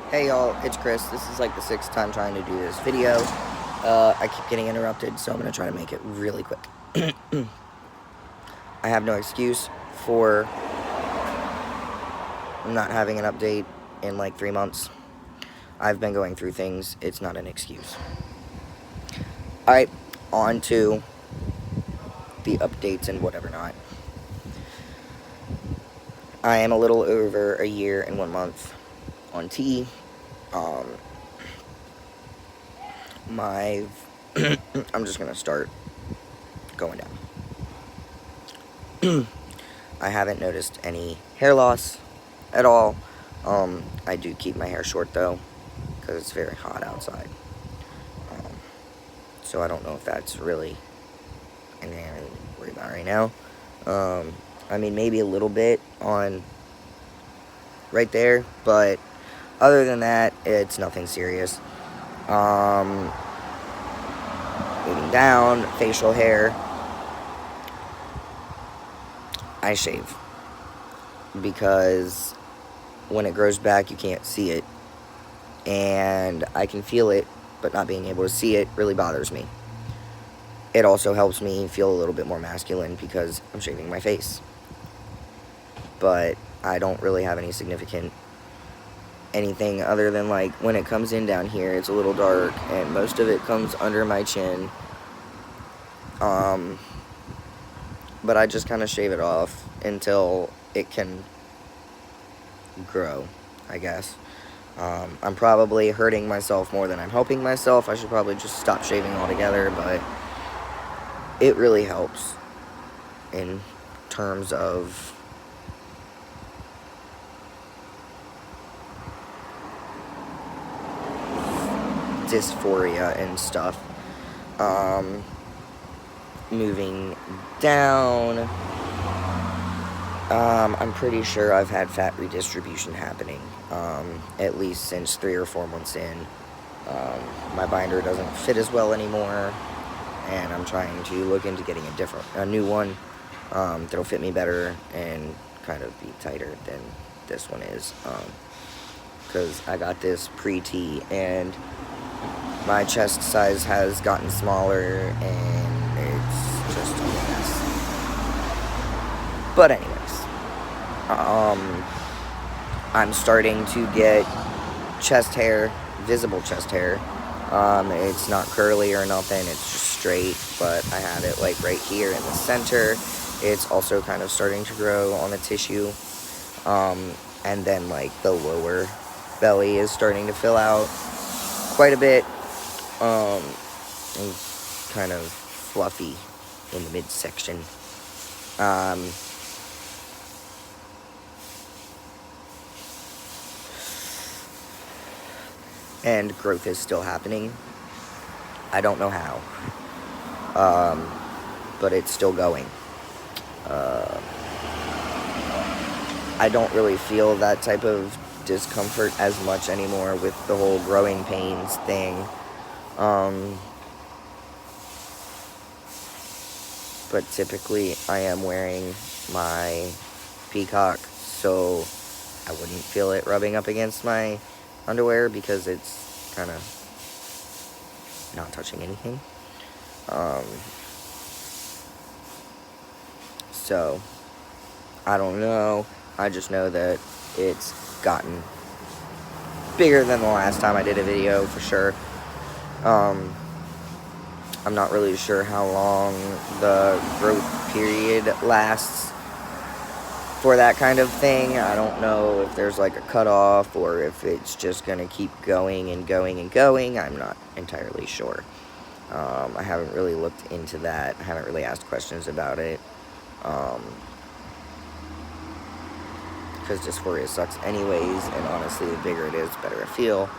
Hey y'all, it's Chris. This is like the sixth time trying to do this video. I keep getting interrupted, so I'm going to try to make it really quick. I have no excuse for not having an update in like 3 months. I've been going through things. It's not an excuse. Alright, on to the updates and whatever not. I am a little over a year and 1 month on T. I'm just going to start going down. I haven't noticed any hair loss at all. I do keep my hair short though, because it's very hot outside. So I don't know if that's really anything I need to worry about right now. I mean, maybe a little bit on right there, but other than that, it's nothing serious. Moving down, facial hair. I shave because when it grows back, you can't see it, and I can feel it, but not being able to see it really bothers me. It also helps me feel a little bit more masculine because I'm shaving my face, but I don't really have any significant anything other than like when it comes in down here, it's a little dark, and most of it comes under my chin. But I just kind of shave it off until it can grow, I guess. I'm probably hurting myself more than I'm helping myself. I should probably just stop shaving altogether, but it really helps in terms of dysphoria and stuff. Moving down, I'm pretty sure I've had fat redistribution happening, at least since 3 or 4 months in. My binder doesn't fit as well anymore, and I'm trying to look into getting a new one, that'll fit me better and kind of be tighter than this one is, because I got this pre-T, and my chest size has gotten smaller, and it's just a mess. But anyways, I'm starting to get chest hair, visible chest hair. It's not curly or nothing, it's just straight, but I have it like right here in the center. It's also kind of starting to grow on the tissue. And then like the lower belly is starting to fill out quite a bit. And kind of fluffy in the midsection. And growth is still happening. I don't know how. But it's still going. I don't really feel that type of discomfort as much anymore with the whole growing pains thing. But typically I am wearing my Peacock, so I wouldn't feel it rubbing up against my underwear because it's kind of not touching anything. So I don't know. I just know that it's gotten bigger than the last time I did a video for sure. I'm not really sure how long the growth period lasts for that kind of thing. I don't know if there's like a cutoff or if it's just going to keep going and going and going. I'm not entirely sure. I haven't really looked into that. I haven't really asked questions about it. Because dysphoria sucks anyways, and honestly, the bigger it is, the better I feel.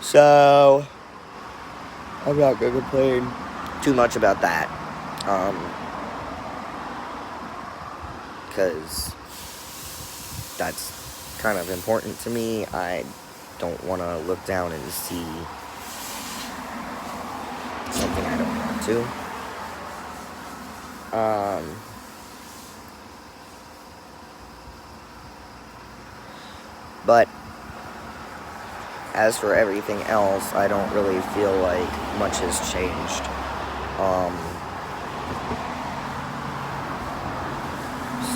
So I'm not going to complain too much about that. Because that's kind of important to me. I don't want to look down and see something I don't want to. But as for everything else, I don't really feel like much has changed.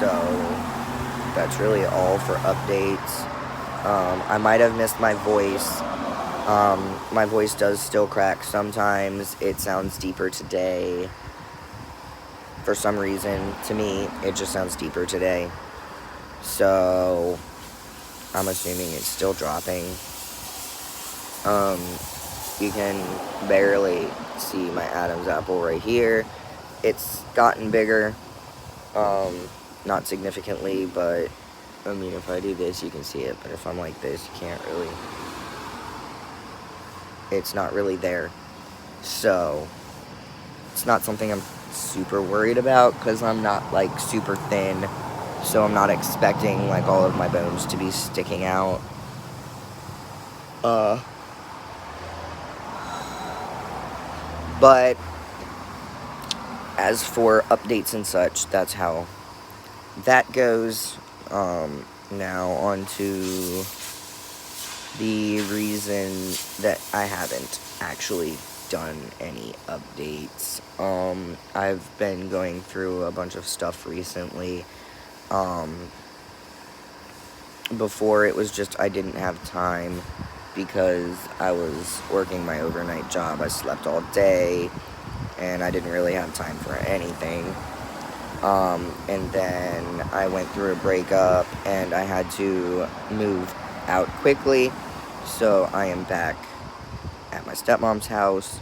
So that's really all for updates. I might have missed my voice. My voice does still crack sometimes. It sounds deeper today. For some reason, to me, it just sounds deeper today. So I'm assuming it's still dropping. You can barely see my Adam's apple right here. It's gotten bigger. Not significantly, but I mean, if I do this, you can see it. But if I'm like this, you can't really. It's not really there. So it's not something I'm super worried about, because I'm not like super thin. So I'm not expecting like all of my bones to be sticking out. But as for updates and such, that's how that goes. Now on to the reason that I haven't actually done any updates. I've been going through a bunch of stuff recently. Before it was just I didn't have time because I was working my overnight job. I slept all day and I didn't really have time for anything. And then I went through a breakup and I had to move out quickly. So I am back at my stepmom's house,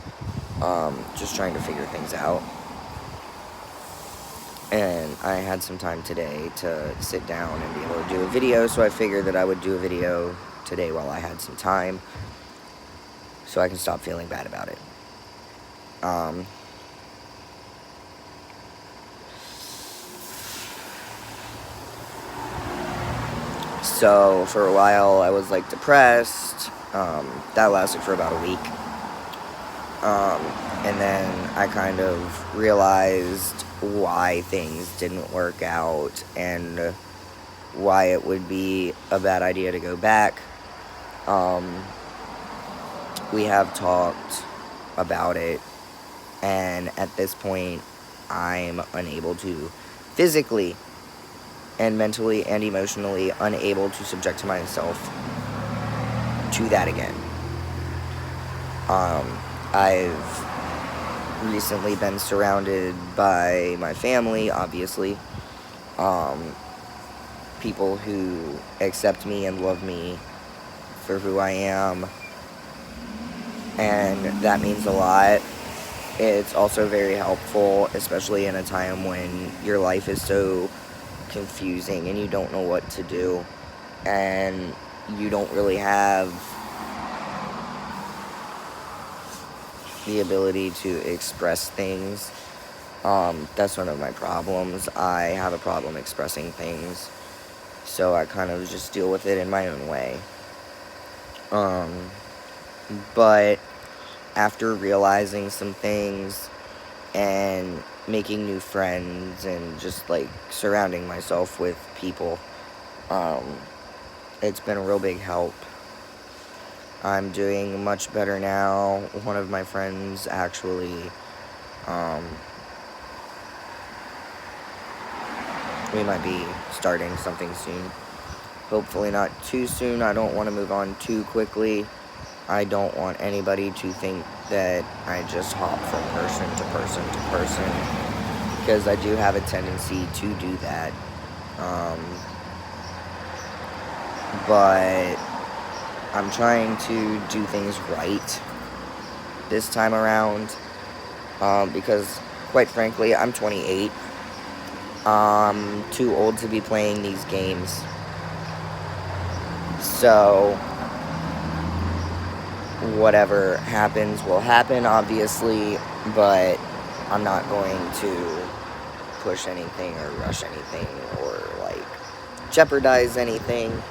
just trying to figure things out. And I had some time today to sit down and be able to do a video, so I figured that I would do a video today while I had some time, so I can stop feeling bad about it. So for a while I was like depressed. That lasted for about a week. And then I kind of realized why things didn't work out and why it would be a bad idea to go back. We have talked about it, and at this point I'm unable to physically and mentally and emotionally unable to subject myself to that again. I've recently been surrounded by my family, obviously. People who accept me and love me for who I am. And that means a lot. It's also very helpful, especially in a time when your life is so confusing and you don't know what to do. And you don't really have the ability to express things. That's one of my problems. I have a problem expressing things, so I kind of just deal with it in my own way. But after realizing some things and making new friends and just like surrounding myself with people, it's been a real big help. I'm doing much better now. One of my friends actually, we might be starting something soon. Hopefully not too soon. I don't want to move on too quickly. I don't want anybody to think that I just hop from person to person to person, because I do have a tendency to do that. But I'm trying to do things right this time around, because quite frankly, I'm 28. I'm too old to be playing these games. So whatever happens will happen, obviously, but I'm not going to push anything or rush anything or like jeopardize anything.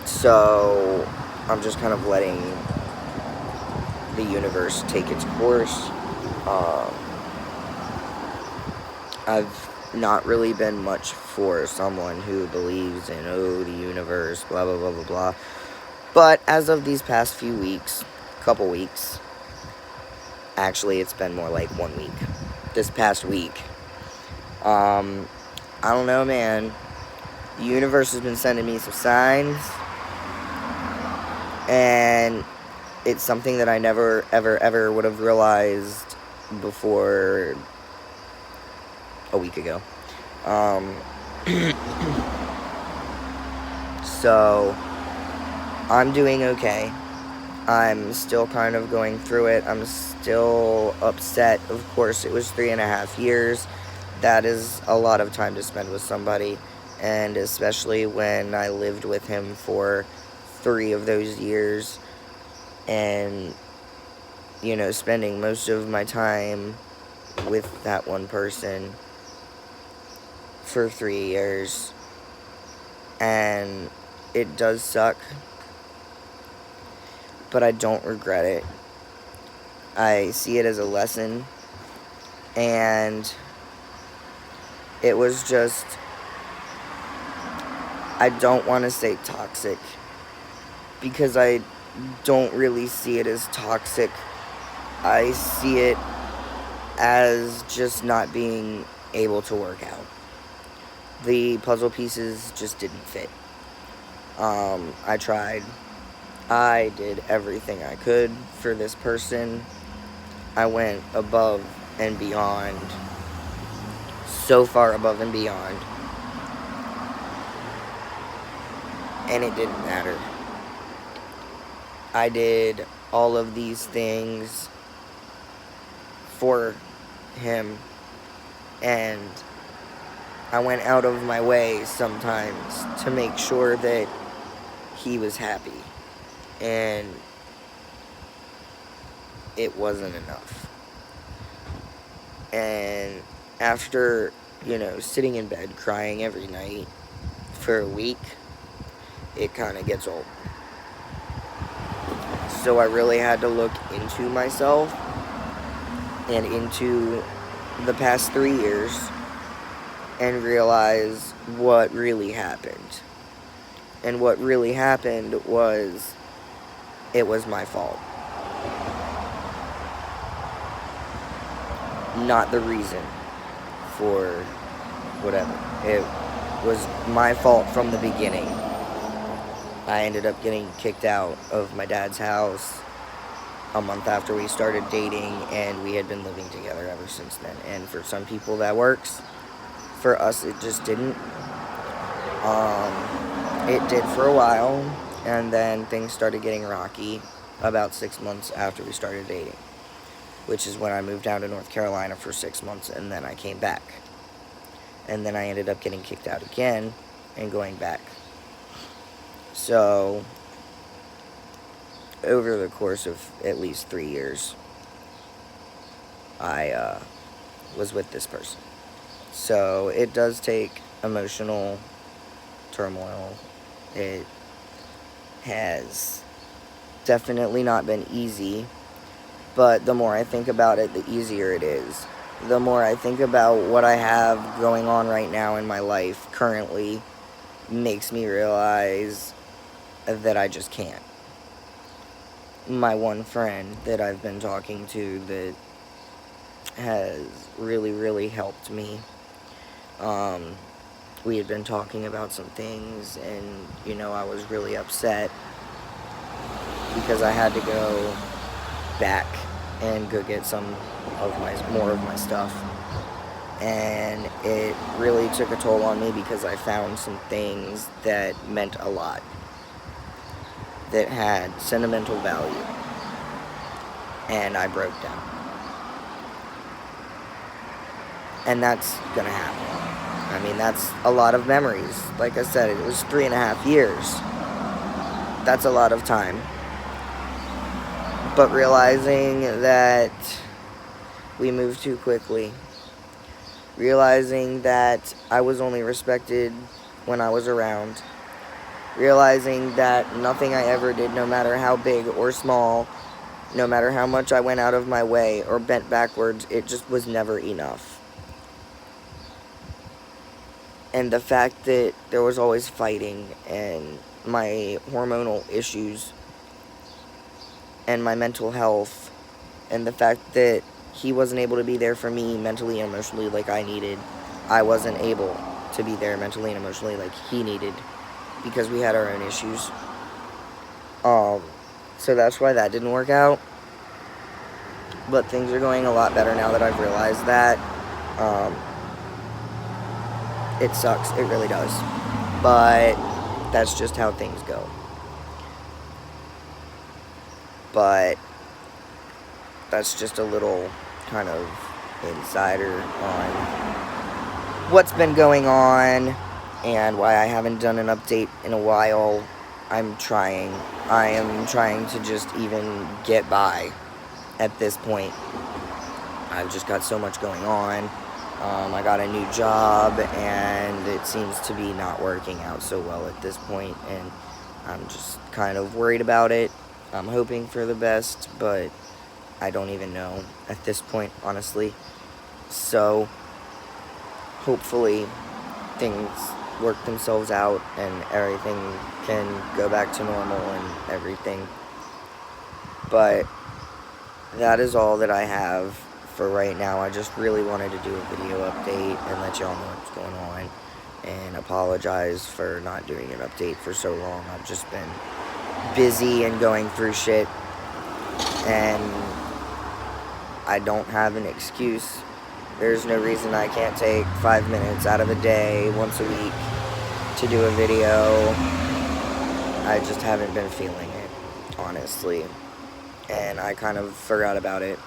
So I'm just kind of letting the universe take its course. I've not really been much for someone who believes in, oh, the universe, blah, blah, blah, blah, blah. But as of these past few weeks, couple weeks, actually it's been more like 1 week. This past week, I don't know, man. The universe has been sending me some signs, and it's something that I never, ever, ever would have realized before a week ago. So, I'm doing okay. I'm still kind of going through it. I'm still upset. Of course, it was 3.5 years. That is a lot of time to spend with somebody, and especially when I lived with him for 3 of those years, and, you know, spending most of my time with that one person for 3 years, and it does suck, but I don't regret it. I see it as a lesson, and it was just, I don't want to say toxic, because I don't really see it as toxic. I see it as just not being able to work out. The puzzle pieces just didn't fit. I tried. I did everything I could for this person. I went above and beyond. So far above and beyond. And it didn't matter. I did all of these things for him, and I went out of my way sometimes to make sure that he was happy, and it wasn't enough. And after, you know, sitting in bed crying every night for a week, it kind of gets old. So I really had to look into myself and into the past 3 years and realize what really happened. And what really happened was, it was my fault. Not the reason for whatever. It was my fault from the beginning. I ended up getting kicked out of my dad's house a month after we started dating, and we had been living together ever since then. And for some people that works. For us, it just didn't. It did for a while, and then things started getting rocky about 6 months after we started dating, which is when I moved down to North Carolina for 6 months, and then I came back. And then I ended up getting kicked out again and going back. So, over the course of at least 3 years, I was with this person. So, it does take emotional turmoil. It has definitely not been easy, but the more I think about it, the easier it is. The more I think about what I have going on right now in my life currently, makes me realize that I just can't. My one friend that I've been talking to that has really, really helped me. We had been talking about some things, and, you know, I was really upset because I had to go back and go get more of my stuff. And it really took a toll on me because I found some things that meant a lot, that had sentimental value, and I broke down. And that's gonna happen. I mean, that's a lot of memories. Like I said, it was 3.5 years. That's a lot of time. But realizing that we moved too quickly, realizing that I was only respected when I was around, realizing that nothing I ever did, no matter how big or small, no matter how much I went out of my way or bent backwards, it just was never enough. And the fact that there was always fighting and my hormonal issues and my mental health, and the fact that he wasn't able to be there for me mentally and emotionally like I needed. I wasn't able to be there mentally and emotionally like he needed because we had our own issues. So that's why that didn't work out. But things are going a lot better now that I've realized that. It sucks, it really does. But that's just how things go. But that's just a little kind of insider on what's been going on and why I haven't done an update in a while. I am trying to just even get by at this point. I've just got so much going on. I got a new job, and it seems to be not working out so well at this point, and I'm just kind of worried about it. I'm hoping for the best, but I don't even know at this point, honestly. So, hopefully, things work themselves out, and everything can go back to normal and everything. But that is all that I have for right now. I just really wanted to do a video update and let y'all know what's going on, and apologize for not doing an update for so long. I've just been busy and going through shit, and I don't have an excuse. There's no reason I can't take 5 minutes out of a day, once a week, to do a video. I just haven't been feeling it, honestly. And I kind of forgot about it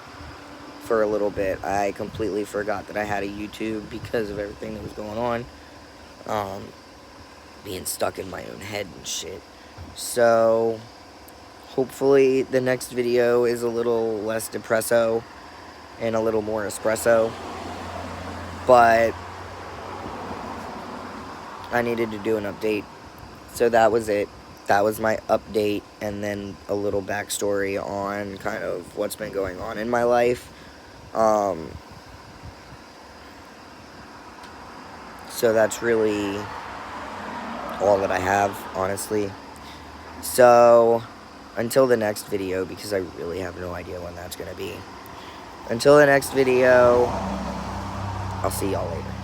for a little bit. I completely forgot that I had a YouTube because of everything that was going on. Being stuck in my own head and shit. So, hopefully the next video is a little less depresso and a little more espresso. But I needed to do an update. So that was it. That was my update, and then a little backstory on kind of what's been going on in my life. So that's really all that I have, honestly. So, until the next video, because I really have no idea when that's going to be. Until the next video, I'll see y'all later.